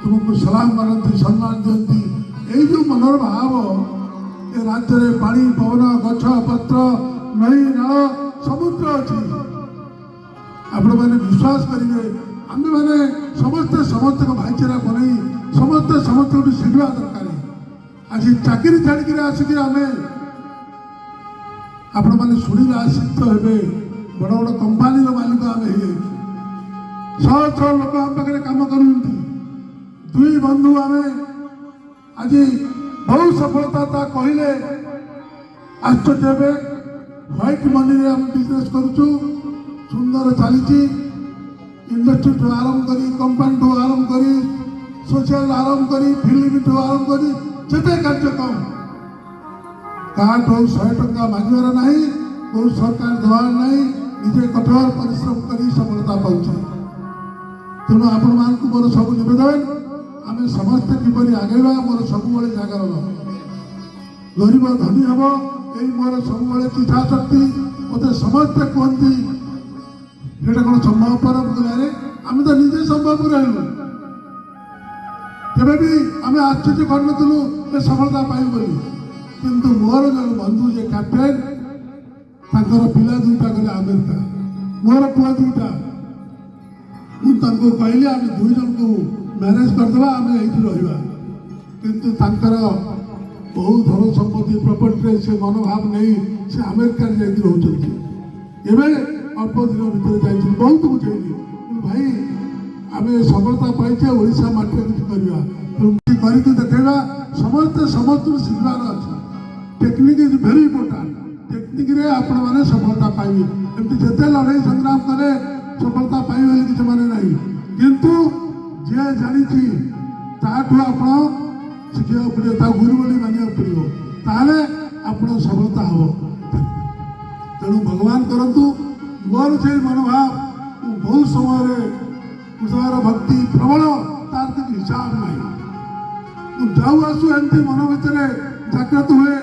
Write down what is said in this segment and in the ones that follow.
तुमको सलाम करती सम्मान दिखती यही जो मनोर भाव ए राज्य में पानी पवन गछ पत्र नई नाल समुद्र अच्छी आपण मैंने विश्वास करेंगे आम मैंने समस्ते समस्त को भाईचारा बन समस्ते समस्त को शिखा दरकार आज चाकरी छाड़ी आसिक आम आपण मैंने शुणिले आश्चित हे बड़ बड़ कंपानी मालिक आम शह शह लोक आम पाखे कम कर दुई बंधु आम आज बहुत सफलता कहले आश्चर्य हे व्हाइट मनी रे हम बिजनेस करुचु सुंदर चली इंडस्ट्री ठू आरंभ करी कंपानी ठू आरंभ करी सोशल आरंभ करी फिल्म ठू आरंभ करी जिते कार्यक्रम काठू 100 टंका मांगार ना कोई सरकार देवार ना निजे कठोर परिश्रम कर सफलता पाँच तेणु आपण मान मोर सब नवेदन आम समस्ते किपर आगेवा मोर सब जागरण गरीब धनी हम यही मोर सब चिठा शक्ति मत समस्ते कहती ये कौन संभवपर बोले आम तो निजे संभव रहलु केवे भी आम आश्चर्य कर नु सफलता पाई बोली किंतु मोर जन बंधु जे कैप्टेन तांकर पिला दुईटा गले अमेरिका मोर पुआ दुईटा मुझे कहली आम दुई जन को मैरेज करदे आम ये रहा किंतु तांकर बहुत धन संपत्ति प्रॉपर्टी से मनोभाव नहीं से अमेरिका रोचे अल्प दिन भितर जा बहुत बुझेली भाई आम सफलता पाइचे ओडिशा माटी किसी करके देखा समस्ते समस्त शिखबार अच्छे technique is very important technique रे आपण माने सफलता पाइबे एमती जते लड़ाई संग्राम करे सफलता पाइबे बोली किसी माने नहीं किंतु जे जानी ताठू आपण शिखा पड़े गुरु बोली मानिया पड़ो ताले आपण सफलता हम तेणु भगवान करतु मोर से मनोभाव बहुत समय पूजार भक्ति प्रबल तार किसी हिसाब नहीं जाऊ आसु एमती मन भितर जागृत हुए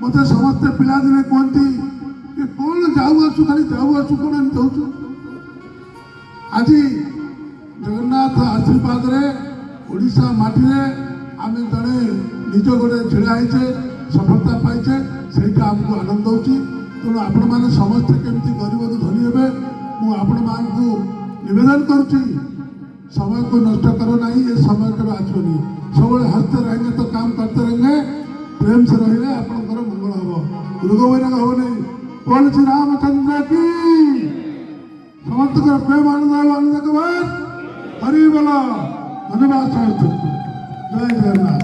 मत समस्ते पिला दिने कहती कि कौन जाऊ आसु खाली जाऊ आसु कौन एम कहूँ आज जगन्नाथ आशीर्वाद रे ओडिशा माटी रे आम जड़े निज गोड़े ढिड़ा होचे सफलता पाइचे सहीटा आमको आनंद होची तेणु आपण मैंने समस्ते केमती गरीब धनी हे मुझे निवेदन करुच्ची समय को नष्ट करो नहीं ये समय कभी आसोनी सब हंसते रहेंगे तो काम करते रहेंगे प्रेम से रहिले आपंकर मंगल हम रोग वैराग हम नहीं बोल श्री रामचंद्र की समस्त प्रेम आनंद कबार हरि बोला धन्यवाद जय जगन्नाथ।